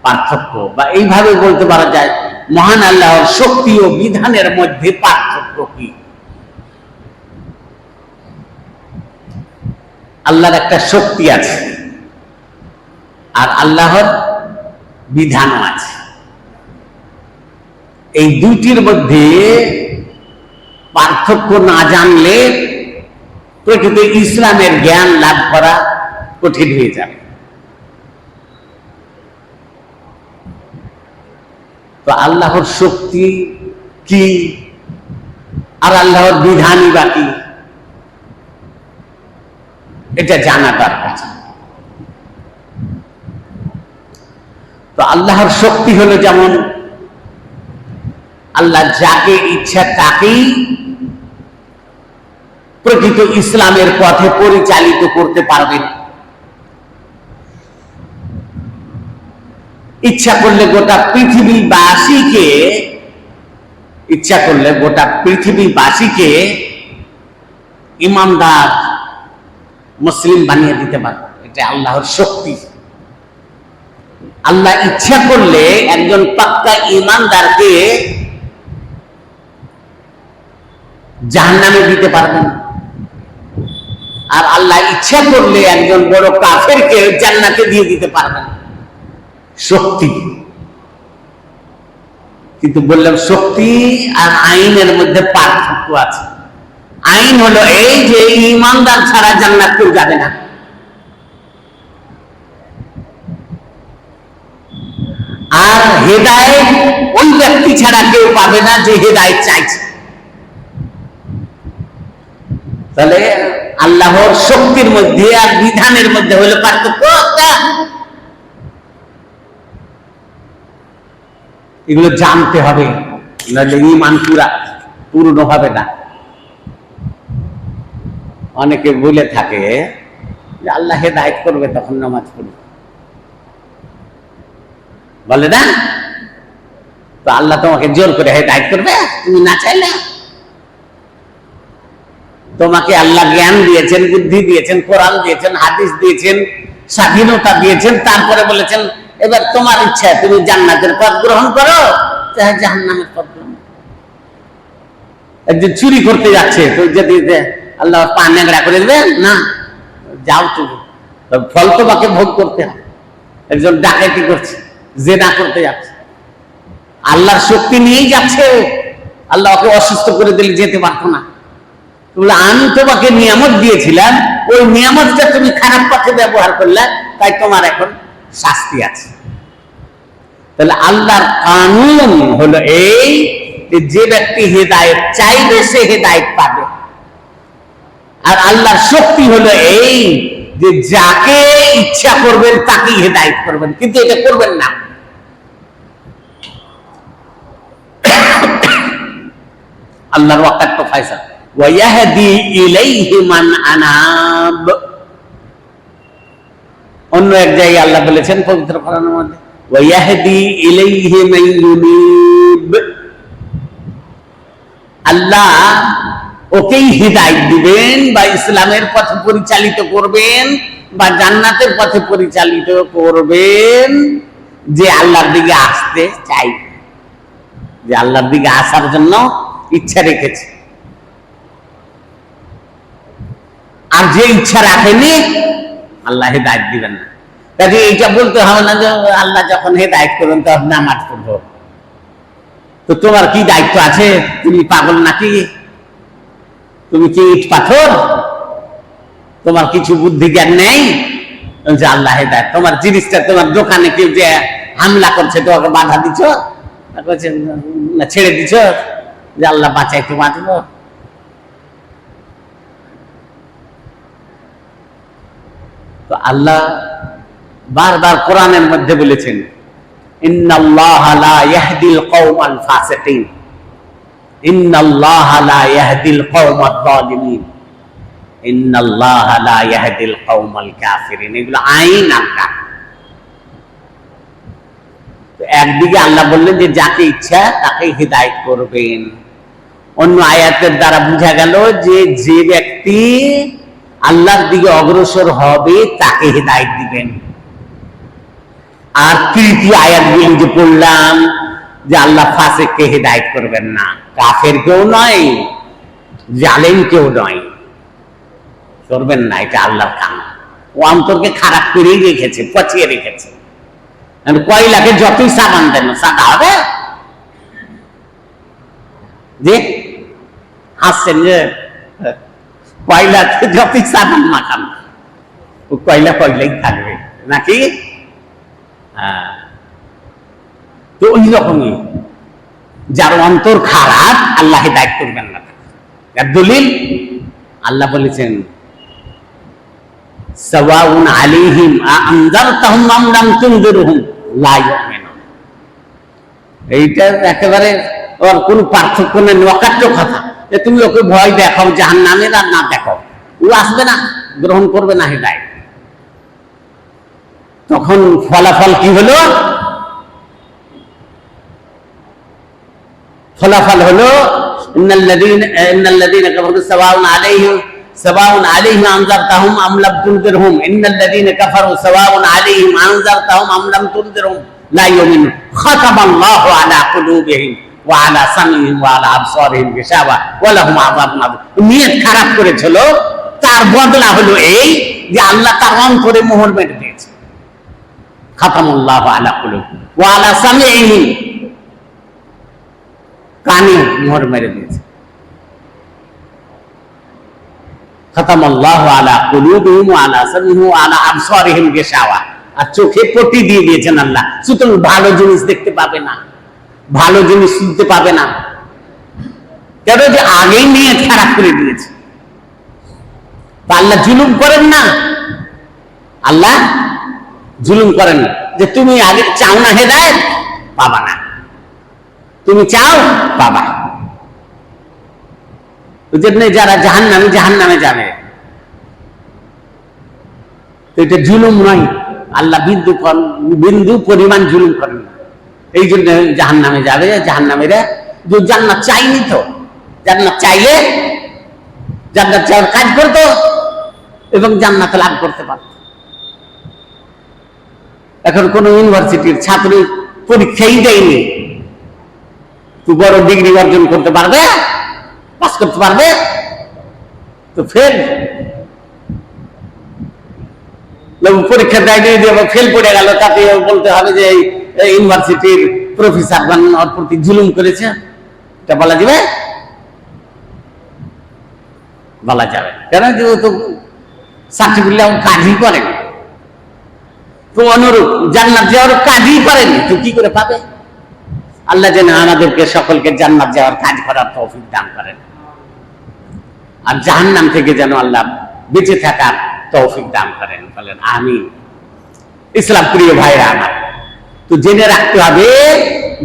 পার্থক্য, বা এইভাবে বলতে পারা যায় মহান আল্লাহর শক্তি ও বিধানের মধ্যে পার্থক্য কি। আল্লাহর একটা শক্তি আছে আর আল্লাহর বিধানও আছে। এই দুইটির মধ্যে পার্থক্য না জানলে প্রকৃত ইসলামের জ্ঞান লাভ করা কঠিন হয়ে যাবে। তো আল্লাহর শক্তি কি আর আল্লাহর বিধানই বা কি, এটা জানা দরকার। তো আল্লাহর শক্তি হলো যেমন আল্লাহ যাকে ইচ্ছা তাকেই প্রকৃত ইসলামের পথে পরিচালিত করতে পারবেন। ইচ্ছা করলে গোটা পৃথিবীবাসীকে ইমানদার মুসলিম বানিয়ে দিতে পারবে। এটা আল্লাহর শক্তি। আল্লাহ ইচ্ছা করলে একজন পাক্কা ইমানদারকে জাহান্নামে দিতে পারবেন, আর আল্লাহ ইচ্ছা করলে একজন বড় কাফেরকে জান্নাতে দিয়ে দিতে পারবেন। শক্তি। কিন্তু বললাম শক্তি আর আইনের মধ্যে পার্থক্য আছে। আইন হলো এই যে ইমানদার ছাড়া জান্নাত কেউ যাবে না, আর হেদায়েত ওই ব্যক্তি ছাড়া কেউ পাবে না যে হেদায়েত চাইছে। তাহলে আল্লাহর শক্তির মধ্যে আর বিধানের মধ্যে হলো পার্থক্য। এগুলো জানতে হবে, নাহলে ঈমান পূর্ণ হবে না। অনেকে বলে থাকে যে আল্লাহ হেদায়েত করবে তখন নামাজ পড়বে, বলে না? তো আল্লাহ তোমাকে জোর করে হেদায়েত করবে তুমি না চাইলে? তোমাকে আল্লাহ জ্ঞান দিয়েছেন, বুদ্ধি দিয়েছেন, কোরআন দিয়েছেন, হাদিস দিয়েছেন, স্বাধীনতা দিয়েছেন, তারপরে বলেছেন এবার তোমার ইচ্ছা তুমি জান্নাতের পথ গ্রহণ করো চাহে জাহান্নামের পথ গ্রহণ। একজন চুরি করতে যাচ্ছে, তো যদি আল্লাহ পা নেগড়া করে দেবেন না, যাও তুমি, ফল তোমাকে ভোগ করতে হবে। একজন ডাকাতি করছে, জেনা করতে যাচ্ছে, আল্লাহর শক্তি নিয়েই যাচ্ছে, আল্লাহ ওকে অসুস্থ করে দিলে যেতে পারতো না। আমি তোমাকে নিয়ামত দিয়েছিলাম, ওই নিয়ামতটা তুমি খারাপ পথে ব্যবহার করলে, তাই তোমার এখন শাস্তি আছে। তাহলে আল্লাহর কানুন হলো এই যে ব্যক্তি হেদায়েত চাইবে সে হেদায়েত পাবে, আর আল্লাহর শক্তি হলো এই যে যাকে ইচ্ছা করবেন তাকেই হেদায়েত করবেন, কিন্তু এটা করবেন না। আল্লাহর ওয়াক্ত ফায়সালা ওয়াহদি ইলাইহি মান আনাব। অন্য এক জায়গায় আল্লাহ বলেছেন পবিত্র কোরআনের মধ্যে ওয়াহদি ইলাইহি মান ইউনিব। আল্লাহ ওকেই হিদায়াত দিবেন বা ইসলামের পথে পরিচালিত করবেন বা জান্নাতের পথে পরিচালিত করবেন যে আল্লাহর দিকে আসতে চাই, যে আল্লাহর দিকে আসার জন্য ইচ্ছা রেখেছে। আর যে ইচ্ছা রাখেনি আল্লাহ হেদায়েত দিবেন না। কাজে এইটা বলতে হবে না যে আল্লাহ যখন হেদায়েত করবেন তখন নামাজ পড়বো। তো তোমার কি দায়িত্ব আছে? তুমি পাগল নাকি? তুমি কি ইট পাথর? তোমার কিছু বুদ্ধি জ্ঞান নেই যে আল্লাহ হেদায়েত? তোমার জিনিসটা তোমার দোকানে কেউ যে হামলা করছে তোমাকে বাধা দিচ্ছ না ছেড়ে দিচ্ছ যে আল্লাহ বাঁচাই তো বাঁচব? তো আল্লাহ বারবার কোরআনের মধ্যে বলেছেন ইন্নাল্লাহা লা ইয়াহদিল কওমাল ফাসিকিন, ইন্নাল্লাহা লা ইয়াহদিল কওমাদ যালিমিন, ইন্নাল্লাহা লা ইয়াহদিল কওমাল কাফিরিন। এগুলো আইন আল্লাহ। তো একদিকে আল্লাহ বললেন যে যাকে ইচ্ছা তাকে হিদায়াত করবেন। অন্য আয়াতের দ্বারা বোঝা গেল যে যে ব্যক্তি আল্লাহর দিকে অগ্রসর হবে তাকে হিদায়াত দিবেন। আর তৃতীয় আয়াতগুলি যে পড়লাম যে আল্লাহ ফাসিককে হেদায়েত করবেন না, কাফের কেউ নয়, জালেম কেউ নয়, করবেন না, এটা আল্লাহর কাম। ও অন্তরকে খারাপ করেই রেখেছে, পচিয়ে রেখেছে। কয়লাকে যতই সাবান দেন সাদা হবে? যে হাসছেন যে কয়লাকে যতই সাবান মাখান ও কয়লা কয়লাই থাকবে নাকি? তো ওই রকমই যার অন্তর খারাপ আল্লাহ হেদায়েত করবেন না। এর দলিল আল্লাহ বলেছেন সাওয়াউন আলাইহিম আনজারতাহুম আম লাম তুনজিরহুম লা ইউমিনুন। এইটা একেবারে ওর কোনো পার্থক্য নেই, অকাট্য কথা যে তুমি ওকে ভয় দেখাও জাহান্নামের আর না দেখাও, ও আসবে না, গ্রহণ করবে না হেদায়েত। তখন ফলাফল কি হলো? ফলাফল হলো ইন্নাল্লাযীনা কাফারু সাওয়াউন আলাইহিম আনজারতাহুম আম লাম তুনজিরহুম ইন্নাল্লাযীনা কাফারু সাওয়াউন আলাইহিম আনজারতাহুম আম লাম তুনজিরহুম লা ইউমিনুন খাতামাল্লাহু আলা কুলুবিহিম ওয়া আলা সামিহিম ওয়া আলা আবসারিহিম গিশাওয়া ওয়া লাহুম আযাবুন আযীম। নিয়ত খারাপ করেছিল, তার বদলা হলো এই যে আল্লাহ তার অন্তরে মোহর মেরে দিয়েছে। খাতামাল্লাহু আলা কুলুবিহিম ওয়া আলা সামিহিম, কানে মোহর মেরে দিয়েছে। খাতামাল্লাহু আলা কুলুবিহিম ওয়া আলা সামিহিম ওয়া আলা আবসারিহিম গিশাওয়া, আর চোখে পট্টি দিয়ে দিয়েছেন আল্লাহ, সুতরাং ভালো জিনিস দেখতে পাবে না, ভালো জিনিস শুনতে পাবে না। কেন? যে আগেই নিয়ে খারাপ করে দিয়েছে। আল্লাহ জুলুম করেন না, আল্লাহ জুলুম করেন না যে তুমি আগে চাও না হেদায়েত, পাবা না, তুমি চাও পাবা। যারা জাহান্নামে যাবে, এটা জুলুম নয়, আল্লাহ বিন্দু পরিমাণ জুলুম করেন না। এই জন্য জাহান্নামে যাবে, জাহান্নামীরা জান্নাত চাইনি, তো জান্নাত চাইলে জান্নাত চাওয়ার কাজ করতো এবং জান্নাত লাভ করতে পারত। এখন কোন ইউনিভার্সিটির ছাত্র পরীক্ষাই দেয়নি, তুই বড় ডিগ্রি অর্জন করতে পারবে, পাস করতে পারবে, তো ফেল পরীক্ষা দেয়নি, ফেল পড়ে গেল, তাতে বলতে হবে যে ইউনিভার্সিটির প্রফেসর ওর প্রতি জুলুম করেছে, এটা বলা যাবে? বলা যাবে কেন? যে ও তো সার্টিফিকেট কাজই করেনি, তো অনুরূপ জান্নাত যাওয়ার কাজই করেনি, তো কি করে পাবে? আল্লাহ যেন আমাদেরকে সকলকে জান্নাত যাওয়ার কাজ করার তৌফিক দান করেন, আর জাহান্নাম থেকে যেন আল্লাহ বেঁচে থাকার তৌফিক দান করেন, বলেন আমিন। ইসলাম প্রিয় ভাইরা আমার, তো জেনে রাখতে হবে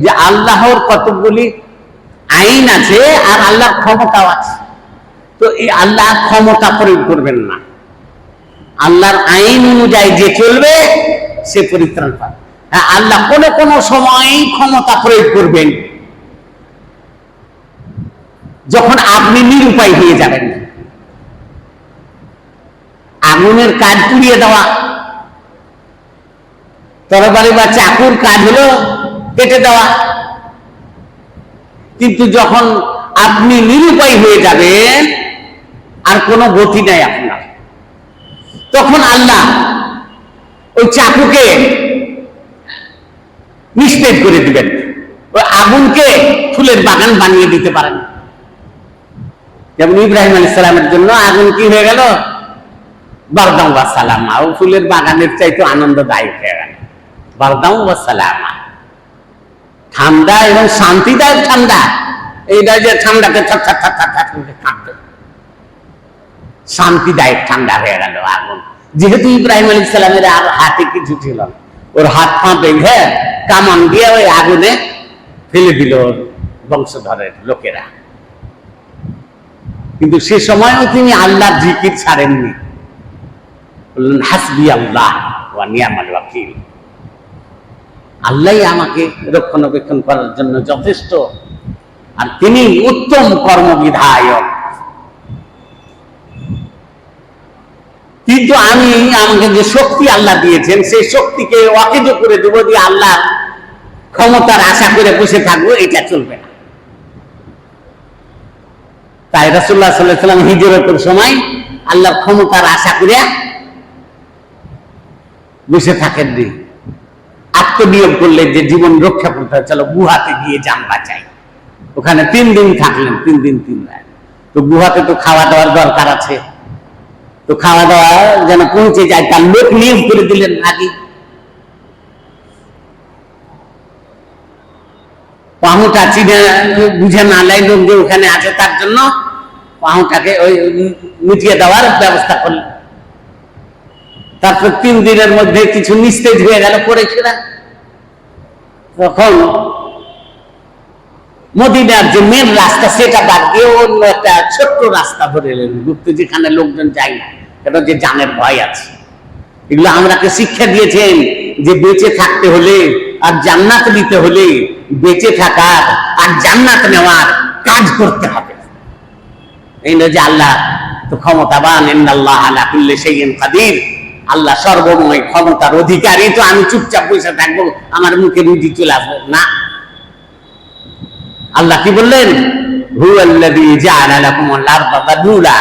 যে আল্লাহর কতগুলি আইন আছে আর আল্লাহর ক্ষমতাও আছে। তো এই আল্লাহ ক্ষমতা প্রয়োগ করবেন না, আল্লাহর আইন অনুযায়ী যে চলবে সে পরিত্রাণ পাবে। হ্যাঁ, আল্লাহ কোন সময় ক্ষমতা প্রয়োগ করবেন যখন আপনি নিরুপায় হয়ে যাবেন। আগুনের কাজ পুড়িয়ে দেওয়া, তরবারি বা চাকুর কাজ হলো কেটে দেওয়া, কিন্তু যখন আপনি নিরুপায় হয়ে যাবেন, আর কোনো গতি নাই আপনার, তখন আল্লাহ ওই চাকুকে নিস্তেজ করে দিবেন, ওই আগুনকে ফুলের বাগান বানিয়ে দিতে পারেন। যেমন ইব্রাহিম আলাইহিস সালামের জন্য আগুন কি হয়ে গেল? বারদাম ওয়া সালামা, ও ফুলের বাগানের চাইতে আনন্দদায়ক হয়ে গেল। বারদাম ওয়া সালামা, ঠান্ডা এবং শান্তিদায়ক ঠান্ডা। এইটা যে ঠান্ডাতে কাঁপবে, শান্তিদায়ক ঠান্ডা হয়ে গেল আগুন। যেহেতু ইব্রাহিম আলাইহিস সালামের আর হাতে কিছু ছিল না, ওর হাত পা বেঁধে কামান দিয়ে ওই আগুনে ফেলে দিল বংশধরের লোকেরা, কিন্তু সে সময়ও তিনি আল্লাহর জিকির ছাড়েননি, বললেন হাসবি আল্লাহ ওয়া নি'মাল ওয়াকিল, আল্লাহই আমাকে রক্ষণাবেক্ষণ করার জন্য যথেষ্ট, আর তিনি উত্তম কর্মবিধায়ক। কিন্তু আমাকে যে শক্তি আল্লাহ দিয়েছেন সেই শক্তিকে অকেজ করে দেবো, দিয়ে আল্লাহ ক্ষমতার আশা করে বসে থাকবো, এটা চলবে না। তাই রাসূলুল্লাহ সাল্লাল্লাহু আলাইহি ওয়াসাল্লাম হিজরতের সময় আল্লাহর ক্ষমতার আশা করে বসে থাকেননি। আত্মনিয়োগ করলেন যে জীবন রক্ষা করতে হয়, চলো গুহাতে গিয়ে জান বাঁচাই। ওখানে 3 দিন থাকলেন, 3 দিন 3 রাত। তো গুহাতে তো খাওয়া দাওয়ার দরকার আছে, তো খাওয়া দাওয়া যেন পৌঁছে যায় তার লোক নিয়োগ করে দিলেন আগে। পাহুটা চিনে বুঝে না লাই লোক যে ওখানে আছে, তার জন্য পাহুটাকে ওই মিটিয়ে দেওয়ার ব্যবস্থা করলেন। তারপর 3 দিনের মধ্যে কিছু নিস্তেজ হয়ে গেল পড়েছিল। তখন মদিনার যে মেন রাস্তা সেটা বাদ দিয়ে অন্য একটা ছোট্ট রাস্তা ধরে এলেন, গুপ্ত, যেখানে লোকজন যায় না, কেন যে জানের ভয় আছে। এগুলো আমরাকে শিক্ষা দিয়েছেন যে বেঁচে থাকতে হলে আর জান্নাত নিতে হলে বেঁচে থাকার আর জান্নাত নেওয়ার কাজ করতে হবে। এই না যে আল্লাহ তো ক্ষমতাবান, ইন্নাল্লাহ আলা কুল্লি শাইইন কাদির, আল্লাহ সর্বময় ক্ষমতার অধিকারী, তো আমি চুপচাপ বসে থাকবো, আমার মুখে রুটি চলে আসবে না। আল্লাহ কি বললেন? হুয়াল্লাযী জাআলা লাকুমুল আরদা যালুলা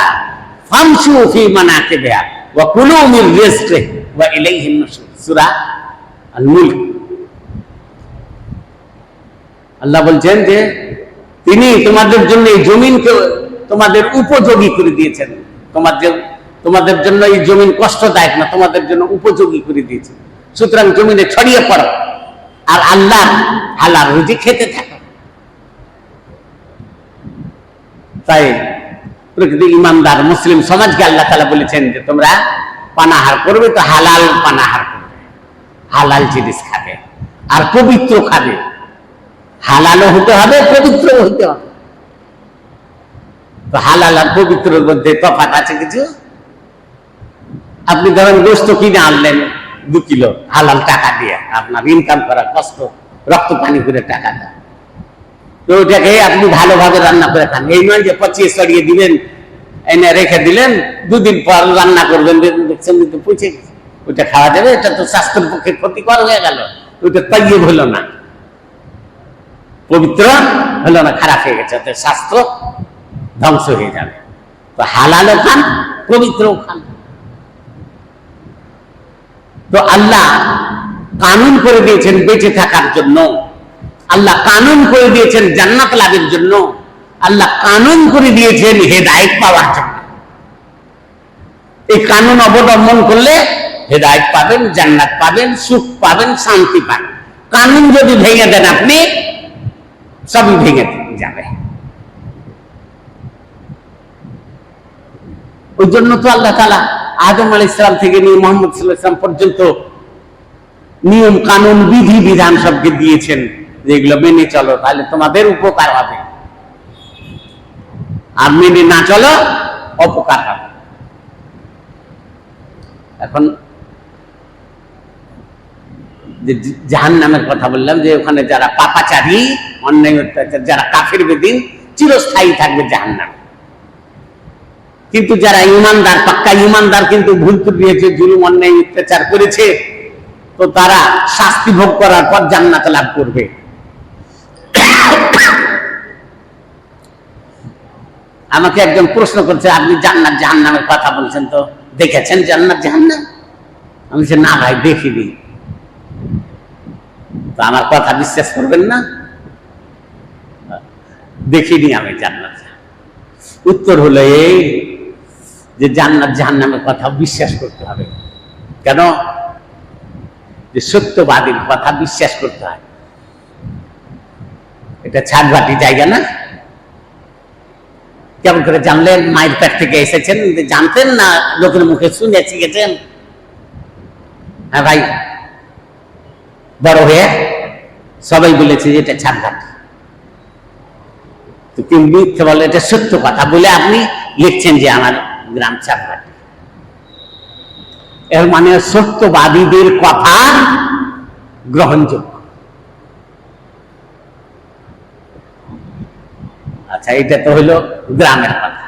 ফামশু ফি মানাকিবিহা ওয়া কুলু মির রিজকিহি ওয়া ইলাইহিন নুশুর। সূরা আল মুলক। আল্লাহ বলছেন যে তিনি তোমাদের জন্য এই জমিনকে তোমাদের উপযোগী করে দিয়েছেন। তোমাদের জন্য এই জমিন কষ্টদায়ক না, তোমাদের জন্য উপযোগী করে দিয়েছেন। সুতরাং জমিনে ছড়িয়ে পড়ো আর আল্লাহ হালাল রুজি খেতে থাকো। তাই প্রকৃত ইমানদার মুসলিম সমাজকে আল্লাহ তাআলা বলেছেন যে তোমরা পানাহার করবে তো হালাল পানাহার করবে, হালাল জিনিস খাবে আর পবিত্র খাবে। হালালও হতে হবে, পবিত্রও হতে হবে। তো হালাল আর পবিত্রের মধ্যে তফাৎ আছে কিছু। আপনি ধরেন গোস্ত কিনে আনলেন 2 কিলো হালাল টাকা দিয়ে, আপনার ইনকাম করা কষ্ট, রক্ত পানি করে টাকা দেয়, তো ওটাকে আপনি ভালোভাবে রান্না করে খান। এই নয় যে পচিয়ে সরিয়ে দিলেন, এনে রেখে দিলেন, 2 দিন পর রান্না করবেন, দেখছেন তো পচে গেছে, ওইটা খাওয়া যাবে? এটা তো স্বাস্থ্যের পক্ষে ক্ষতিকর হয়ে গেল, ওইটা তাইয়্যিব হলো না, পবিত্র হলো না, খারাপ হয়ে গেছে, ওতে স্বাস্থ্য ধ্বংস হয়ে যাবে। তো হালালও খান, পবিত্রও খান। তো আল্লাহ কানুন করে দিয়েছেন বেঁচে থাকার জন্য, আল্লাহ কানুন করে দিয়েছেন জান্নাত লাভের জন্য, আল্লাহ কানুন করে দিয়েছেন হেদায়েত পাওয়ার জন্য। এই কানুন অবলম্বন করলে হেদায়েত পাবেন, জান্নাত পাবেন, সুখ পাবেন, শান্তি পাবেন। কানুন যদি ভেঙে দেন আপনি, সবই ভেঙে যাবে। ওই জন্য তো আল্লাহ তাআলা আদম আলাইহিস সালাম থেকে নিয়ে মুহাম্মদ সাল্লাল্লাহু আলাইহি ওয়াসাল্লাম পর্যন্ত নিয়ম কানুন বিধি বিধান সবকে দিয়েছেন, যেগুলো মেনে চলো তাহলে তোমাদের উপকার হবে, আর মেনে না চলো অপকার হবে। এখন যে জাহান্নামের কথা বললাম, যে ওখানে যারা পাপাচারী, অন্যায় অত্যাচার, যারা কাফির বেদিন, চিরস্থায়ী থাকবে জাহান্নামে। কিন্তু যারা ইমানদার, পাক্কা ইমানদার, কিন্তু ভুল ত্রুটি, জুলুম, অন্যায় অত্যাচার করেছে, তো তারা শাস্তি ভোগ করার পর জান্নাত লাভ করবে। আমাকে একজন প্রশ্ন করছে, আপনি জান্নাত জাহান্নামের কথা বলছেন, তো দেখেছেন জান্নাত জাহান্নাম? আমি বলছি না ভাই, দেখিনি। তো আমার কথা বিশ্বাস করবেন না? দেখিনি আমি জান্নাত। উত্তর হলো এই যে জান্নাত জাহান্নামের কথা বিশ্বাস করতে হবে। কেন? যে সত্যবাদীর কথা বিশ্বাস করতে হয়। এটা ছাড়বাটি জায়গা না। কেমন করে জানলেন? মায়ের পেট থেকে এসেছেন, জানতেন না লোকের মুখে শুনে শিখেছেন? হ্যাঁ ভাই, বড় হয়ে সবাই বলেছে যে এটা ছাড়বাটি। তো কেউ মিথ্যে বলে এটা সত্য কথা বলে আপনি লিখছেন যে আমার গ্রাম ছাড়বাটি। এর মানে সত্যবাদীদের কথা গ্রহণযোগ্য। আচ্ছা, এটা তো হইলো গ্রামের কথা।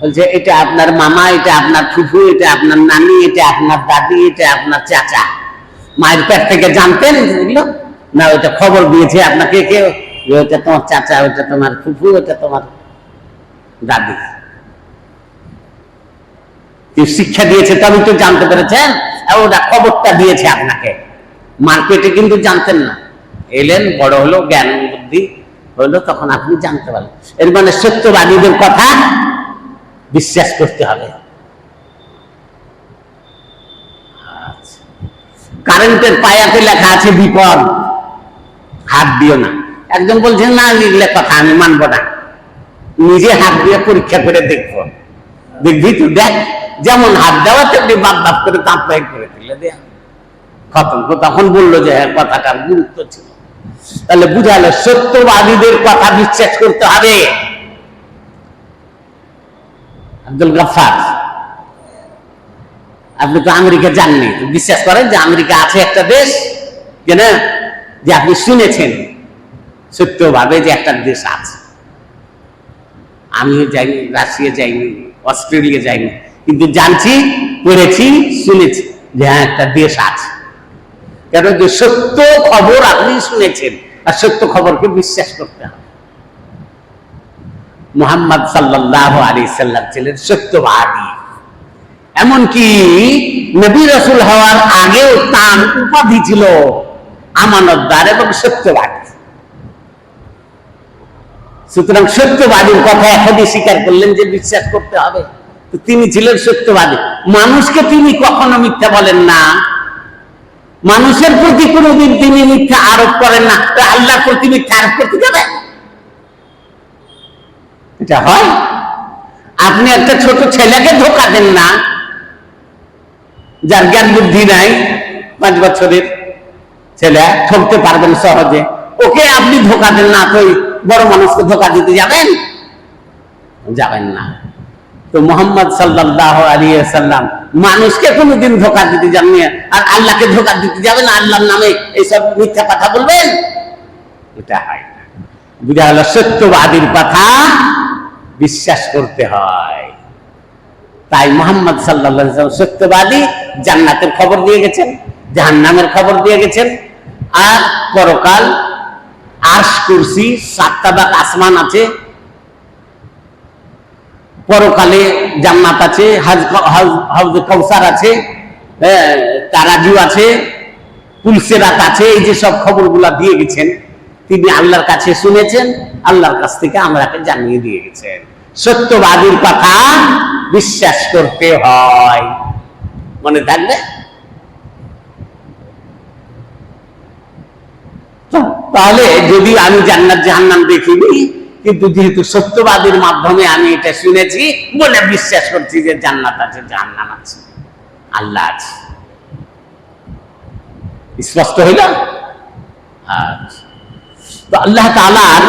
বলছে এটা আপনার মামা, এটা আপনার ফুফু, এটা আপনার নানি, এটা আপনার দাদি, এটা আপনার চাচা। মায়ের পেট থেকে জানতেন এগুলো না? ওইটা খবর দিয়েছে আপনাকে কেউ, ওইটা তোমার চাচা, ওইটা তোমার ফুফু, ওইটা তোমার দাদি। শিক্ষা দিয়েছে তবে তো জানতে পেরেছেন, ওটা খবরটা দিয়েছে আপনাকে। মার পেটে কিন্তু জানতেন না, এলেন বড় হলো, জ্ঞান বুদ্ধি হলো, তখন আপনি জানতে পারলেন। এর মানে সত্যবাদীদের কথা বিশ্বাস করতে হবে। কারেন্টের পায়াতে লেখা আছে বিপদ, হাত দিও না। একজন বলছেন না লিখলে কথা আমি মানব না, নিজে হাত দিয়ে পরীক্ষা করে দেখবো। দেখবি তো, দেখ যেমন হাত দেওয়া তেমনি বাপ বাপ করে দাঁত বাইর করে দিলে দেয়া খতম। তখন বললো যে হ্যাঁ কথাটার গুরুত্ব ছিল। তাহলে বুঝালো সত্যবাদীদের কথা বিশ্বাস করতে হবে। আব্দুল গাফফার, আপনি তো আমেরিকা যাননি, বিশ্বাস করেন যে আমেরিকা আছে একটা দেশ, কেন যে আপনি শুনেছেন সত্যভাবে যে একটা দেশ আছে। আমিও যাইনি, রাশিয়া যাইনি, অস্ট্রেলিয়া যাইনি, কিন্তু জানছি, পড়েছি, শুনেছি যে হ্যাঁ একটা দেশ আছে। কেন যে সত্য খবর আপনি শুনেছেন, আর সত্য খবরকে বিশ্বাস করতে হবে। মুহাম্মদ সাল্লাল্লাহু আলাইহি সাল্লাম ছিলেন সত্যবাদী। এমনকি নবী রাসূল হওয়ার আগেও তার উপাধি ছিল আমানতদার এবং সত্যবাদী। সুতরাং সত্যবাদীর কথা এখনই স্বীকার করলেন যে বিশ্বাস করতে হবে। তো তিনি ছিলেন সত্যবাদী। মানুষকে তিনি কখনো মিথ্যা বলেন না, মানুষের প্রতি কোনোদিন তিনি মিথ্যা আরোপ করেন না। আল্লাহর প্রতি মিথ্যা আরোপ করতে যাবে? এটা হয়? আপনি একটা ছোট ছেলেকে ধোঁকা দেন না, যার জ্ঞান বুদ্ধি নাই, 5 বছরের ছেলে, ঠকতে পারবেন সহজে, ওকে আপনি ধোঁকা দেন না, তো বড় মানুষকে ধোঁকা দিতে যাবেন? যাবেন না। তো মুহাম্মদ সাল্লাল্লাহু আলাইহি ওয়াসাল্লাম মানুষকে কোনোদিন ধোঁকা দিতে যাননি, আর আল্লাহকে ধোঁকা দিতে যাবেন, আল্লাহর নামে এইসব মিথ্যা কথা বলবেন? এটা হয় না। বুঝা হলো সত্যবাদীর কথা বিশ্বাস করতে হয়। তাই মুহাম্মদ সাল্লাল্লাহু আলাইহি ওয়াসাল্লাম সত্যবাদী, জান্নাতের খবর দিয়ে গেছেন, জাহান্নামের খবর দিয়ে গেছেন, আর পরকাল, আরশ, কুরসি, 7টা বাক আসমান আছে, পরকালে জান্নাত আছে, হাউজে কাউসার আছে, তারাজু আছে, পুলসিরাত আছে। এই যে সব খবরগুলা দিয়ে গেছেন, তিনি আল্লাহর কাছে শুনেছেন, আল্লাহর কাছ থেকে আমরাকে জানিয়ে দিয়ে গেছেন। সত্যবাদীর কথা বিশ্বাস করতে হয়, মনে থাকবে। তাহলে যদি আমি জান্নাত জাহান্নাম দেখিনি, কিন্তু যেহেতু সত্যবাদীর মাধ্যমে আমি এটা শুনেছি বলে বিশ্বাস করছি যে জান্নাত আছে, জাহান্নাম আছে, আল্লাহ আছে। স্পষ্ট হইল? তো আল্লাহ তাআলার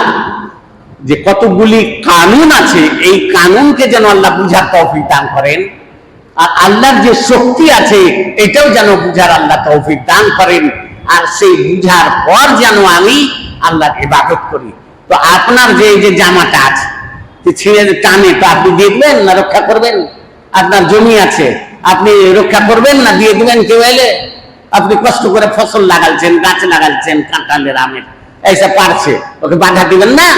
যে কতগুলি কানুন আছে, এই কানুনকে যেন আল্লাহ বুঝার তৌফিক দান করেন, আর আল্লাহর যে শক্তি আছে এটাও যেন বুঝার আল্লাহ তৌফিক দান করেন, আর সেই বুঝার পর যেন আমি আল্লাহর ইবাদত করি। তো আপনার যে এই যে জামাটা আছে, ছিঁড়ে টানে, তো আপনি দেখবেন না রক্ষা করবেন? আপনার জমি আছে, আপনি রক্ষা করবেন না দিয়ে দিবেন কেউ এলে? আপনি কষ্ট করে ফসল লাগালছেন, গাছ লাগালছেন, কাঁঠালের, আমের, এইসব পারছে, ওকে বাধা দিবেন না?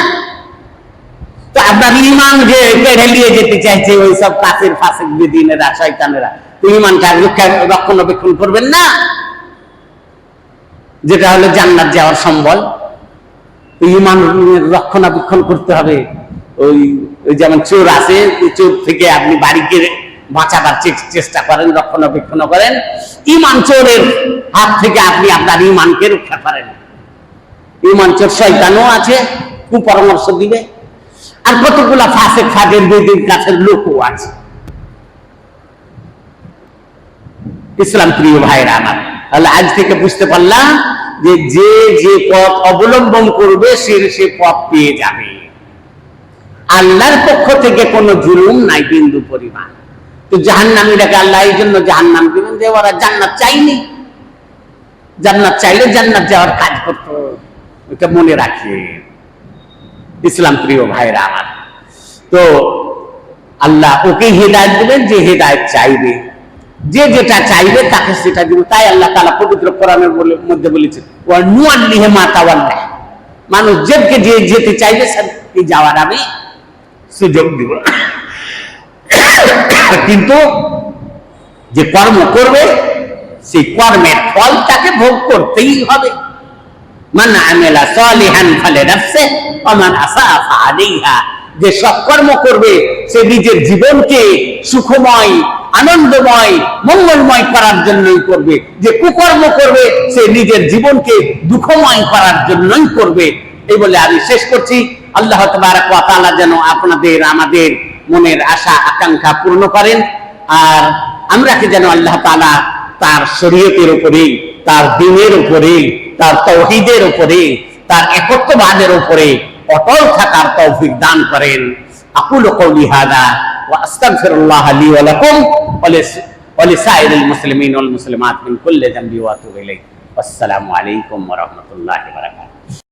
তো আপনার ইমান যে কেড়ে নিয়ে যেতে চাইছে ওই সব কাফের ফাসিক বেদিনেরা, শয়তানেরা, তো ইমানটা রক্ষণাবেক্ষণ করবেন না? যেটা হলো জান্নাত যাওয়ার সম্বল, ইমান রক্ষণাবেক্ষণ করতে হবে। ওই যেমন চোর আছে, চোর থেকে আপনি বাড়িকে বাঁচাবার চেষ্টা করেন, রক্ষণাবেক্ষণ করেন, ইমান চোরের হাত থেকে আপনি আপনার ইমানকে রক্ষা করেন। ইমান চোর শয়তানও আছে, কুপরামর্শ দিবে, আর কতগুলা ফাসেক ফাজের বেদিন কাছের লোকও আছে। ইসলাম প্রিয় ভাইরা আমার, তাহলে আজ থেকে বুঝতে পারলাম যে যে যে পথ অবলম্বন করবে সে পথ পেয়ে যাবে। আল্লাহর পক্ষ থেকে কোনো জুলুম নাই বিন্দু পরিমাণ। তো জাহান্নামীরাকে আল্লাহ এই জন্য জাহান্নাম দিবেন যে ওরা জান্নাত চাইনি, জান্নাত চাইলে জান্নাত যাওয়ার কাজ করতো, এটা মনে রাখিয়ে। ইসলাম প্রিয় ভাইরা আমার, তো আল্লাহ ওকে হেদায়েত দিবেন যে হেদায়েত চাইবে, যে যেটা চাইবে তাকে সেটা দিব। তাই আল্লাহ তাআলা পবিত্র কোরআনের মধ্যে বলেছেন ওয়া নুআল্লিহি মা তাওয়াল্লা, মানুষ যেদিকে যে যেতে চাইবে সেদিকে যাওয়ার আমি সুযোগ দিব। কিন্তু যে কর্ম করবে সেই কর্মের ফল তাকে ভোগ করতেই হবে। মান আমিলা সালিহান ফালিনাফসিহি ওয়া মান আসাআ ফাআলাইহা, যে সৎকর্ম করবে সে নিজের জীবনকে সুখময়, আনন্দময়, মঙ্গলময় করার জন্যই করবে। যে কুকর্ম করবে সে নিজের জীবনকে দুঃখময় করার জন্যই করবে। এই বলে আমি শেষ করছি। আল্লাহ তাবারক ওয়া তাআলা যেন আপনাদের আমাদের মনের আশা আকাঙ্ক্ষা পূর্ণ করেন, আর আমরাকে যেন আল্লাহ তাআলা তার শরীয়তের উপরে, তার দ্বীনের উপরে, তার তাওহীদের উপরে, তার একত্ববাদের উপরে অটল থাকার তৌফিক দান করেন। আকুলু কওলি হাযা ওয়া আস্তাগফিরুল্লাহ লি ওয়া লাকুম ওয়া লিসাইরিল মুসলিমিন ওয়াল মুসলিমাত মিন কুল্লি যামবি ওয়া আতুবু ইলাইহি। আসসালামু আলাইকুম ওয়া রাহমাতুল্লাহি ওয়া বারাকাতুহু।